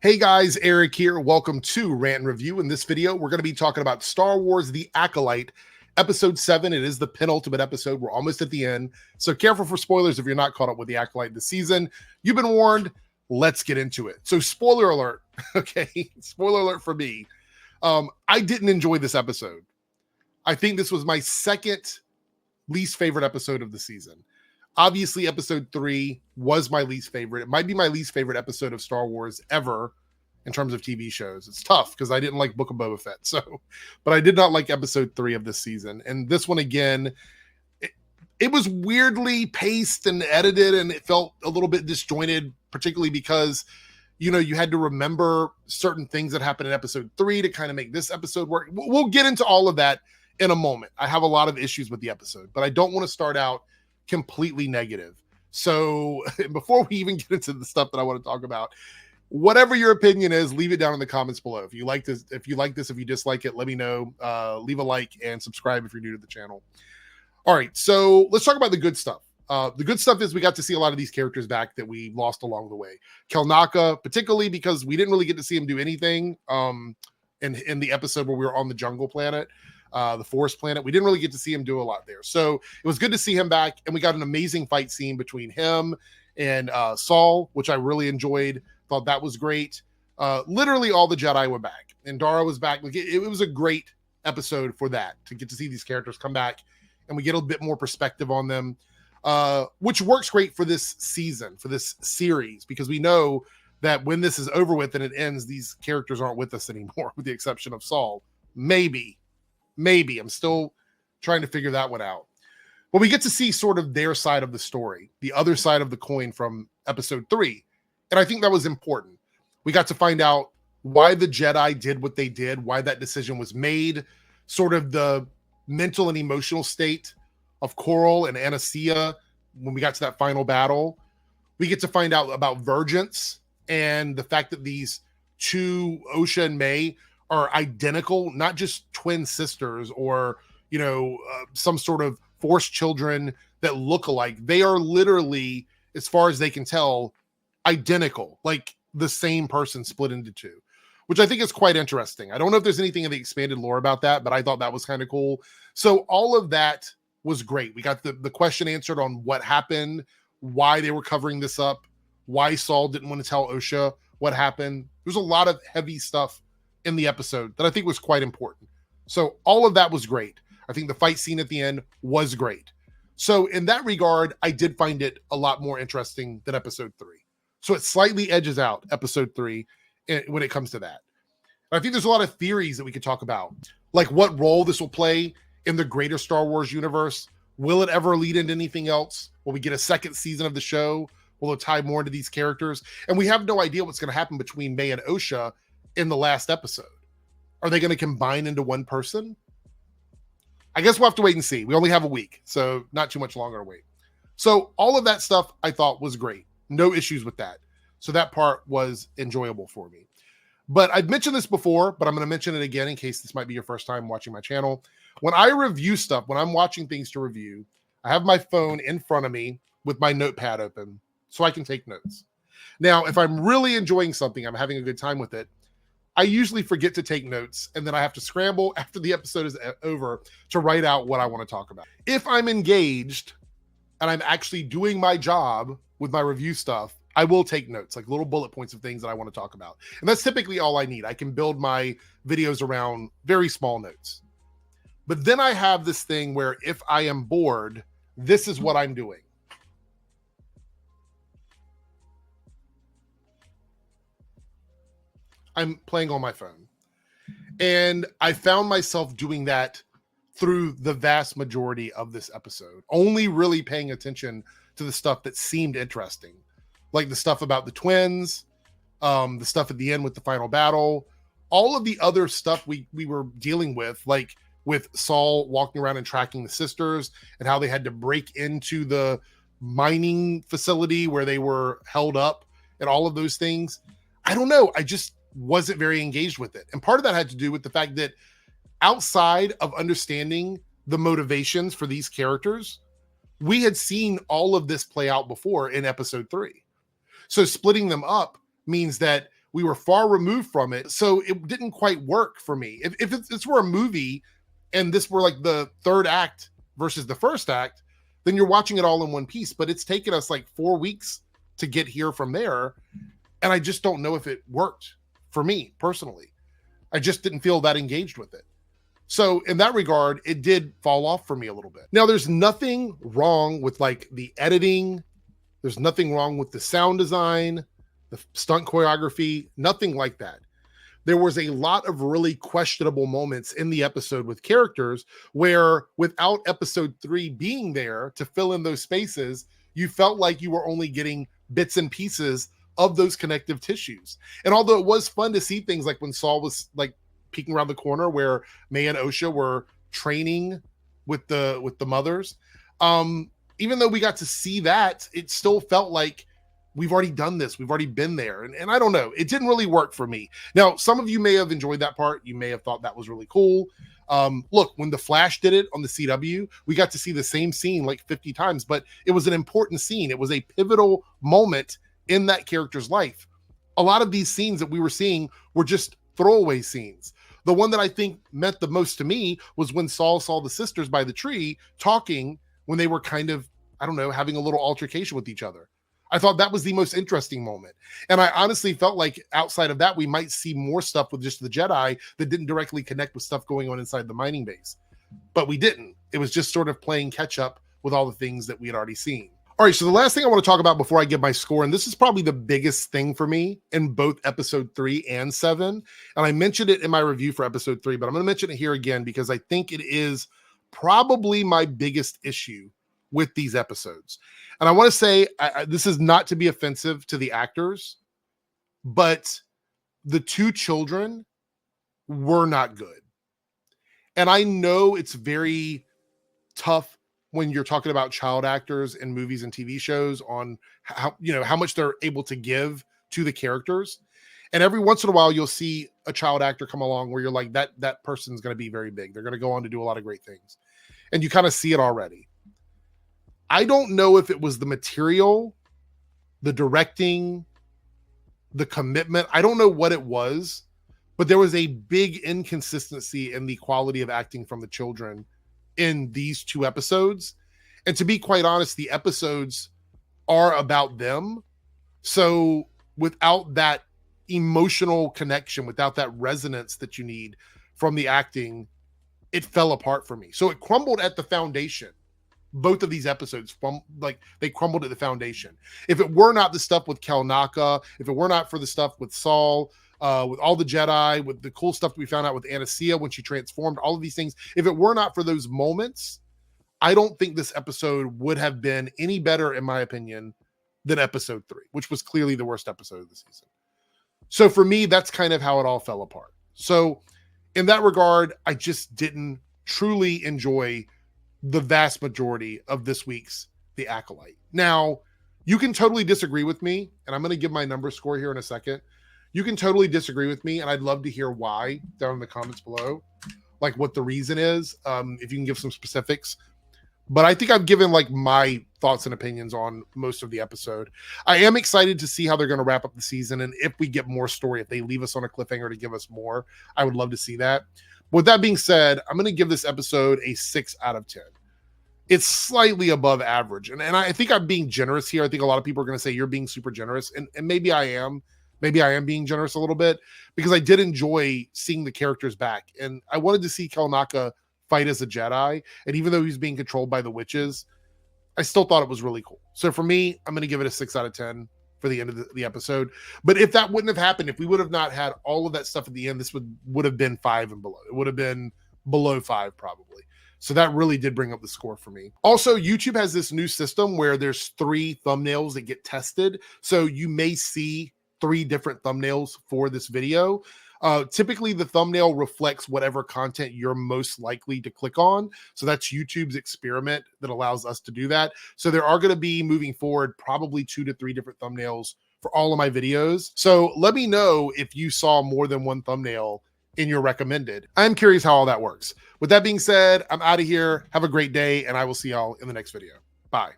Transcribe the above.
Hey guys, Eric here. Welcome to Rant and Review. In this video, we're going to be talking about Star Wars The Acolyte, Episode 7. It is the penultimate episode. We're almost at the end. So careful for spoilers if you're not caught up with The Acolyte this season. You've been warned. Let's get into it. So spoiler alert. Okay, spoiler alert for me. I didn't enjoy this episode. I think this was my second least favorite episode of the season. Obviously, episode 3 was my least favorite. It might be my least favorite episode of Star Wars ever in terms of TV shows. It's tough because I didn't like Book of Boba Fett. But I did not like episode 3 of this season. And this one, again, it was weirdly paced and edited, and it felt a little bit disjointed, particularly because, you had to remember certain things that happened in episode 3 to kind of make this episode work. We'll get into all of that in a moment. I have a lot of issues with the episode, but I don't want to start out completely negative. So before we even get into the stuff that I want to talk about, whatever your opinion is, leave it down in the comments below. If you like this, if you dislike it, let me know. Leave a like and subscribe if you're new to the channel. All right, so let's talk about the good stuff. The good stuff is we got to see a lot of these characters back that we lost along the way. Kelnaka, particularly because we didn't really get to see him do anything in the episode where we were on the jungle planet. The forest planet. We didn't really get to see him do a lot there. So it was good to see him back. And we got an amazing fight scene between him and Saul, which I really enjoyed. Thought that was great. Literally all the Jedi were back. And Dara was back. Like, it was a great episode for that, to get to see these characters come back and we get a bit more perspective on them, which works great for this season, for this series, because we know that when this is over with and it ends, these characters aren't with us anymore, with the exception of Saul. Maybe. I'm still trying to figure that one out. But we get to see sort of their side of the story, the other side of the coin from episode 3. And I think that was important. We got to find out why the Jedi did what they did, why that decision was made, sort of the mental and emotional state of Coral and Anastasia when we got to that final battle. We get to find out about Vergence and the fact that these two, Osha and May, are identical, not just twin sisters or, some sort of forced children that look alike. They are literally, as far as they can tell, identical, like the same person split into two, which I think is quite interesting. I don't know if there's anything in the expanded lore about that, but I thought that was kind of cool. So all of that was great. We got the question answered on what happened, why they were covering this up, why Saul didn't want to tell Osha what happened. There's a lot of heavy stuff in the episode that I think was quite important. So all of that was great. I think the fight scene at the end was great. So in that regard, I did find it a lot more interesting than episode 3. So it slightly edges out episode 3 when it comes to that. I think there's a lot of theories that we could talk about, like what role this will play in the greater Star Wars universe. Will it ever lead into anything else? Will we get a second season of the show? Will it tie more into these characters? And we have no idea what's going to happen between May and Osha in the last episode. Are they going to combine into one person? I guess we'll have to wait and see. We only have a week, so not too much longer to wait. So all of that stuff I thought was great. No issues with that. So that part was enjoyable for me. But I've mentioned this before, but I'm going to mention it again in case this might be your first time watching my channel. When I review stuff, when I'm watching things to review, I have my phone in front of me with my notepad open so I can take notes. Now, if I'm really enjoying something, I'm having a good time with it, I usually forget to take notes, and then I have to scramble after the episode is over to write out what I want to talk about. If I'm engaged and I'm actually doing my job with my review stuff, I will take notes, like little bullet points of things that I want to talk about. And that's typically all I need. I can build my videos around very small notes. But then I have this thing where if I am bored, this is what I'm doing. I'm playing on my phone. And I found myself doing that through the vast majority of this episode, only really paying attention to the stuff that seemed interesting, like the stuff about the twins, the stuff at the end with the final battle, all of the other stuff we were dealing with, like with Saul walking around and tracking the sisters and how they had to break into the mining facility where they were held up and all of those things. I don't know. I just wasn't very engaged with it. And part of that had to do with the fact that outside of understanding the motivations for these characters, we had seen all of this play out before in episode 3. So splitting them up means that we were far removed from it, so it didn't quite work for me. If this were a movie and this were like the third act versus the first act, then you're watching it all in one piece. But it's taken us like 4 weeks to get here from there, and I just don't know if it worked for me personally. I just didn't feel that engaged with it. So in that regard, it did fall off for me a little bit. Now, there's nothing wrong with like the editing. There's nothing wrong with the sound design, the stunt choreography, nothing like that. There was a lot of really questionable moments in the episode with characters where without episode 3 being there to fill in those spaces, you felt like you were only getting bits and pieces of those connective tissues. And although it was fun to see things like when Saul was like peeking around the corner where May and Osha were training with the mothers, even though we got to see that, it still felt like we've already done this. We've already been there. And I don't know. It didn't really work for me. Now, some of you may have enjoyed that part. You may have thought that was really cool. Look, when The Flash did it on the CW, we got to see the same scene like 50 times, but it was an important scene. It was a pivotal moment in that character's life. A lot of these scenes that we were seeing were just throwaway scenes. The one that I think meant the most to me was when Saul saw the sisters by the tree talking when they were kind of, I don't know, having a little altercation with each other. I thought that was the most interesting moment. And I honestly felt like outside of that, we might see more stuff with just the Jedi that didn't directly connect with stuff going on inside the mining base. But we didn't. It was just sort of playing catch up with all the things that we had already seen. All right, so the last thing I want to talk about before I give my score, and this is probably the biggest thing for me in both episode 3 and 7, and I mentioned it in my review for episode 3, but I'm going to mention it here again because I think it is probably my biggest issue with these episodes. And I want to say, this is not to be offensive to the actors, but the 2 children were not good. And I know it's very tough when you're talking about child actors in movies and TV shows on how much they're able to give to the characters. And every once in a while, you'll see a child actor come along where you're like, that person's going to be very big. They're going to go on to do a lot of great things. And you kind of see it already. I don't know if it was the material, the directing, the commitment. I don't know what it was, but there was a big inconsistency in the quality of acting from the children in these 2 episodes. And to be quite honest, the episodes are about them. So without that emotional connection, without that resonance that you need from the acting, it fell apart for me. So it crumbled at the foundation. Both of these episodes, they crumbled at the foundation. If it were not the stuff with Kelnaka, if it were not for the stuff with Saul, with all the Jedi, with the cool stuff we found out with Anasia when she transformed, all of these things, if it were not for those moments, I don't think this episode would have been any better, in my opinion, than episode 3, which was clearly the worst episode of the season. So for me, that's kind of how it all fell apart. So in that regard, I just didn't truly enjoy the vast majority of this week's The Acolyte. Now, you can totally disagree with me, and I'm going to give my number score here in a second. You can totally disagree with me, and I'd love to hear why down in the comments below, like what the reason is, if you can give some specifics. But I think I've given like my thoughts and opinions on most of the episode. I am excited to see how they're going to wrap up the season, and if we get more story, if they leave us on a cliffhanger to give us more, I would love to see that. With that being said, I'm going to give this episode a 6 out of 10. It's slightly above average. And I think I'm being generous here. I think a lot of people are going to say you're being super generous. And maybe I am. Maybe I am being generous a little bit because I did enjoy seeing the characters back. And I wanted to see Kelnaka fight as a Jedi. And even though he's being controlled by the witches, I still thought it was really cool. So for me, I'm going to give it a 6 out of 10 for the end of the episode. But if that wouldn't have happened, if we would have not had all of that stuff at the end, this would have been 5 and below. It would have been below 5 probably. So that really did bring up the score for me. Also, YouTube has this new system where there's 3 thumbnails that get tested. So you may see 3 different thumbnails for this video. Typically, the thumbnail reflects whatever content you're most likely to click on. So that's YouTube's experiment that allows us to do that. So there are going to be, moving forward, probably 2 to 3 different thumbnails for all of my videos. So let me know if you saw more than one thumbnail in your recommended. I'm curious how all that works. With that being said, I'm out of here. Have a great day, and I will see y'all in the next video. Bye.